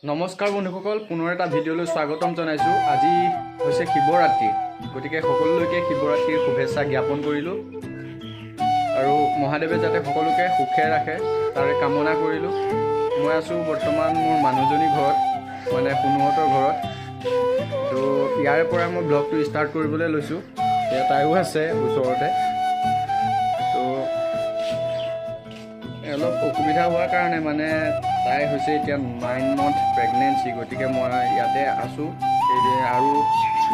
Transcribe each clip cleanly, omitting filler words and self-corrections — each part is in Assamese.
নমস্কাৰ বন্ধুসকল, পুনৰ এটা ভিডিঅ'লৈ স্বাগতম জনাইছোঁ। আজি হৈছে শিৱৰাত্ৰি, গতিকে সকলোলৈকে শিৱৰাত্ৰিৰ শুভেচ্ছা জ্ঞাপন কৰিলোঁ আৰু মহাদেৱে যাতে সকলোকে সুখে ৰাখে তাৰে কামনা কৰিলোঁ। মই আছোঁ বৰ্তমান মোৰ মানুহজনীৰ ঘৰত, মানে পুনুহঁতৰ ঘৰত। তো ইয়াৰে পৰা মই ব্লগটো ষ্টাৰ্ট কৰিবলৈ লৈছোঁ। এতিয়া তাইও আছে ওচৰতে, তো অলপ অসুবিধা হোৱাৰ কাৰণে মানে তাই হৈছে এতিয়া 9 month প্ৰেগনেঞ্চি, গতিকে মই ইয়াতে আছোঁ আৰু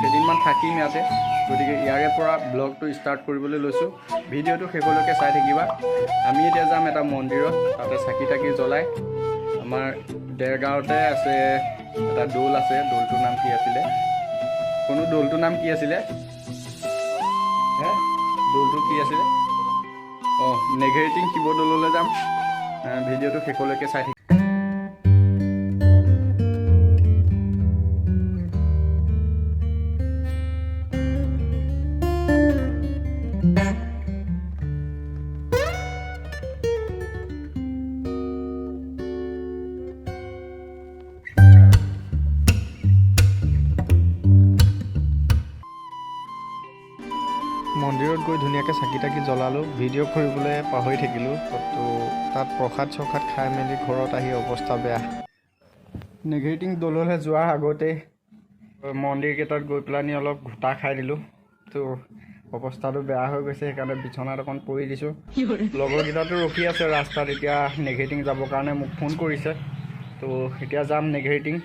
কেইদিনমান থাকিম ইয়াতে। গতিকে ইয়াৰে পৰা ব্লগটো ষ্টাৰ্ট কৰিবলৈ লৈছোঁ। ভিডিঅ'টো শেষলৈকে চাই থাকিবা। আমি এতিয়া যাম এটা মন্দিৰত, তাতে চাকি তাকি জ্বলাই। আমাৰ দেৰগাঁৱতে আছে এটা দৌল আছে, দৌলটোৰ নাম কি আছিলে? দৌলটোৰ নাম কি আছিলে? দৌলটো কি আছিলে? নেঘেৰিটিং শিৱদৌললৈ যাম। ভিডিঅ'টো শেষলৈকে চাই থাকিম। মন্দিৰত গৈ ধুনীয়াকৈ চাকি তাকি জ্বলালোঁ। ভিডিঅ' কৰিবলৈ পাহৰি থাকিলোঁ। তো তাত প্ৰসাদ চসাদ খাই মেলি ঘৰত আহি অৱস্থা বেয়া। নেঘেৰিটিং দৌললৈ যোৱাৰ আগতে মন্দিৰকেইটাত গৈ পেলানি অলপ ঘোটা খাই দিলোঁ। তো অৱস্থাটো বেয়া হৈ গৈছে, সেইকাৰণে বিচনাত অকণ পৰি দিছোঁ। লগৰকেইটাতো ৰখি আছে ৰাস্তাত, এতিয়া নেঘেৰিটিং যাবৰ কাৰণে মোক ফোন কৰিছে। তো এতিয়া যাম নেঘেৰিটিং।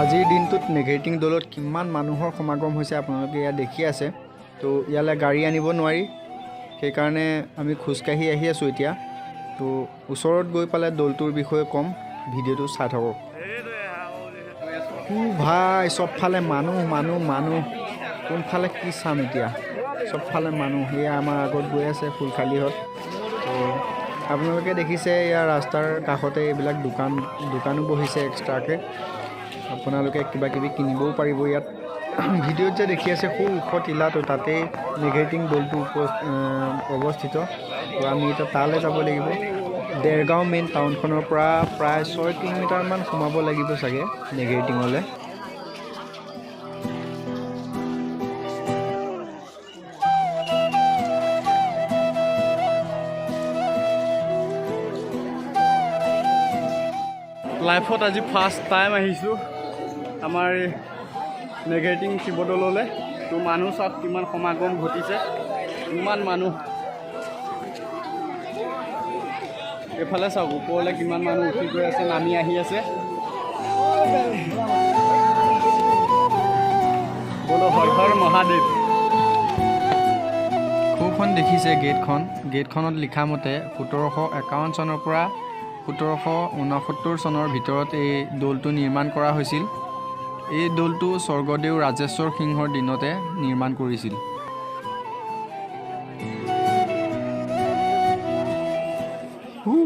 আজিৰ দিনটোত নেঘেৰিটিং দৌলত কিমান মানুহৰ সমাগম হৈছে আপোনালোকে ইয়াত দেখি আছে। তো ইয়ালৈ গাড়ী আনিব নোৱাৰি, সেইকাৰণে আমি খোজকাঢ়ি আহি আছোঁ এতিয়া। তো ওচৰত গৈ পালে দৌলটোৰ বিষয়ে ক'ম, ভিডিঅ'টো চাই থাকক। ভাই চবফালে মানুহ মানুহ মানুহ, কোনফালে কি চাম এতিয়া? চবফালে মানুহ। সেয়া আমাৰ আগত গৈ আছে ফুলখালিহঁত। তো আপোনালোকে দেখিছে ইয়াৰ ৰাস্তাৰ কাষতে এইবিলাক দোকানো বহিছে এক্সট্ৰাকৈ। আপোনালোকে কিবা কিবি কিনিবও পাৰিব ইয়াত। ভিডিঅ'ত যে দেখি আছে সৌ ওখ টিলাটো, তাতেই নেঘেৰিটিং দৌলটো অৱস্থিত। তো আমি এতিয়া তালৈ যাব লাগিব। দেৰগাঁও মেইন টাউনখনৰ পৰা প্ৰায় 6 কিলোমিটাৰমান সোমাব লাগিব চাগে নেঘেৰিটিঙলৈ। লাইফত আজি ফাৰ্ষ্ট টাইম আহিছোঁ আমাৰ এই নেঘেৰিটিং শিৱদৌললৈ। তো মানুহ চাওক কিমান সমাগম ঘটিছে, ইমান মানুহ। এইফালে চাওক ওপৰলৈ কিমান মানুহ উঠি গৈ আছে, নামি আহি আছে। বোলো হৰ হৰ মহাদেৱ। সৌখন দেখিছে গেটখনত লিখা মতে 1751 চনৰ পৰা 1769 চনৰ ভিতৰত এই দৌলটো নিৰ্মাণ কৰা হৈছিল। এই দৌলটো স্বৰ্গদেউ ৰাজেশ্বৰ সিংহৰ দিনতে নিৰ্মাণ কৰিছিল।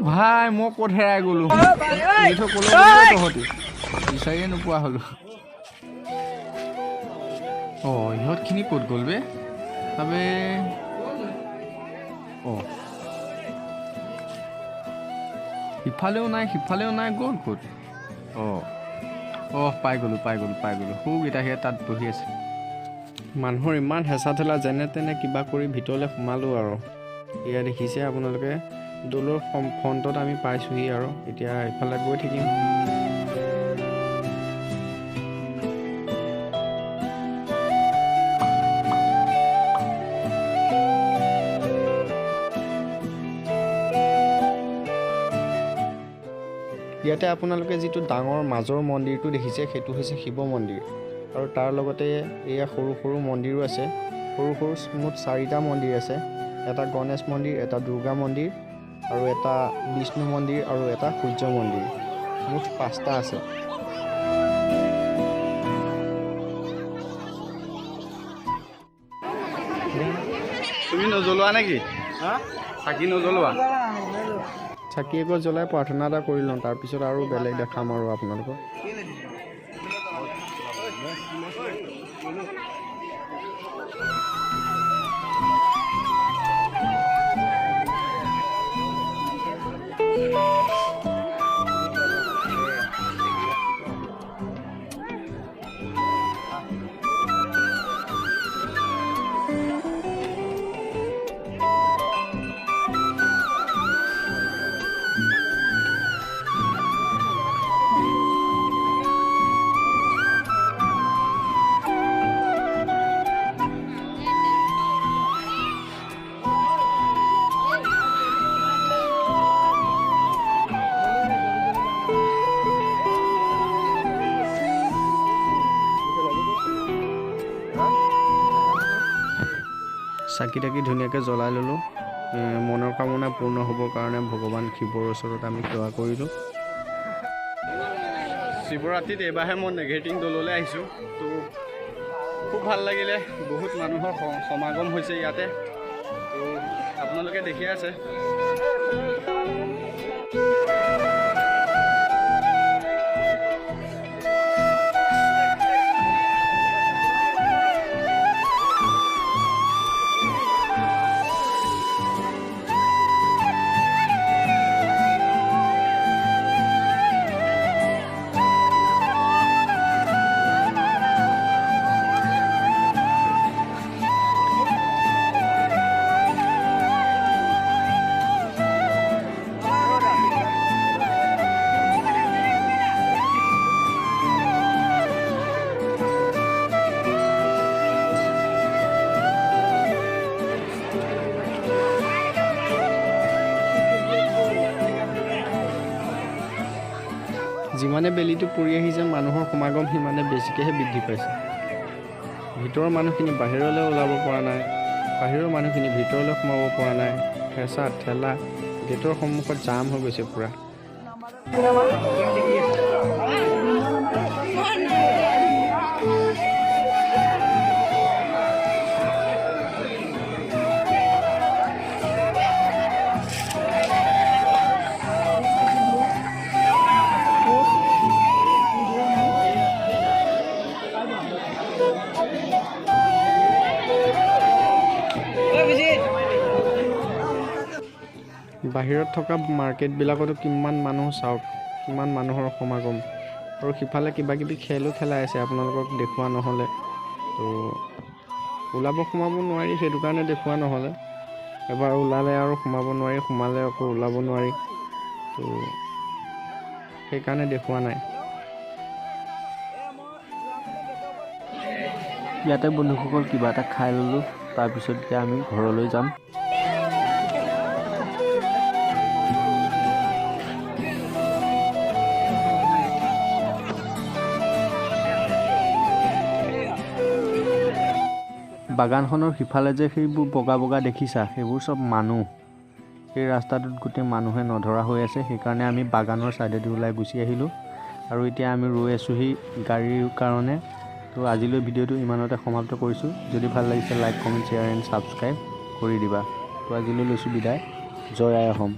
ভাই মই ক'ত হেৰাই গ'লোঁ, তহঁতি বিচাৰিয়ে নোপোৱা হ'লোঁ। ইহঁতখিনি ক'ত গ'ল বে? আবে ইফালেও নাই সিফালেও নাই, গ'ল ক'ত? পাই গ'লোঁ। সৌকেইটা সেয়া তাত বহি আছে। মানুহৰ ইমান হেঁচা ঠেলা, যেনে তেনে কিবা কৰি ভিতৰলৈ সোমালোঁ আৰু। এয়া দেখিছে আপোনালোকে দৌলৰ ফ্ৰণ্টত আমি পাইছোঁহি আৰু এতিয়া ইফালে গৈ থাকিম। ইয়াতে আপোনালোকে যিটো ডাঙৰ মাজৰ মন্দিৰটো দেখিছে, সেইটো হৈছে শিৱ মন্দিৰ। আৰু তাৰ লগতে এয়া সৰু সৰু মন্দিৰো আছে। সৰু মুঠ 4টা মন্দিৰ আছে। এটা গণেশ মন্দিৰ, এটা দুৰ্গা মন্দিৰ, আৰু এটা বিষ্ণু মন্দিৰ, আৰু এটা সূৰ্য মন্দিৰ। মুঠ 5টা আছে। তুমি নজ্বলোৱা নেকি? চাকি নজ্বলোৱা? চাকি এগছ জ্বলাই প্ৰাৰ্থনা এটা কৰি লওঁ, তাৰপিছত আৰু বেলেগ দেখাম আৰু আপোনালোকক। চাকি তাকি ধুনীয়াকৈ জ্বলাই ল'লোঁ। মনৰ কামনা পূৰ্ণ হ'বৰ কাৰণে ভগৱান শিৱৰ ওচৰত আমি সেৱা কৰিলোঁ। শিৱৰাত্ৰিত এইবাৰহে মই নেঘেৰিটিং দৌললৈ আহিছোঁ। তো খুব ভাল লাগিলে, বহুত মানুহৰ সমাগম হৈছে ইয়াতে। তো আপোনালোকে দেখি আছে। যিমানে বেলিটো পৰি আহিছে মানুহৰ সমাগম সিমানে বেছিকৈহে বৃদ্ধি পাইছে। ভিতৰৰ মানুহখিনি বাহিৰলৈ ওলাব পৰা নাই, বাহিৰৰ মানুহখিনি ভিতৰলৈ সোমাব পৰা নাই। হেঁচা ঠেলা, গেটৰ সন্মুখত জাম হৈ গৈছে পূৰা। বাহিৰত থকা মাৰ্কেটবিলাকতো কিমান মানুহ চাওক, কিমান মানুহৰ সমাগম। আৰু সিফালে কিবা কিবি খেলো খেলাই আছে, আপোনালোকক দেখুওৱা নহ'লে। তো ওলাব সোমাব নোৱাৰি, সেইটো কাৰণে দেখুওৱা নহ'লে। এবাৰ ওলালে আৰু সোমাব নোৱাৰি, সোমালে আকৌ ওলাব নোৱাৰি। তো সেইকাৰণে দেখুওৱা নাই। ইয়াতে বন্ধুসকল কিবা এটা খাই ল'লোঁ, তাৰপিছত এতিয়া আমি ঘৰলৈ যাম। বাগানখনৰ সিফালে যে সেইবোৰ বগা বগা দেখিছা, সেইবোৰ চব মানুহ। সেই ৰাস্তাটোত গোটেই মানুহে নধৰা হৈ আছে, সেইকাৰণে আমি বাগানৰ ছাইডেদি ওলাই গুচি আহিলোঁ। আৰু এতিয়া আমি ৰৈ আছোঁহি গাড়ীৰ কাৰণে। তো আজিলৈ ভিডিঅ'টো ইমানতে সমাপ্ত কৰিছোঁ। যদি ভাল লাগিছে like, comment, share and subscribe কৰি দিবা। তো আজিলৈ লৈছোঁ বিদায়। জয় আই অসম।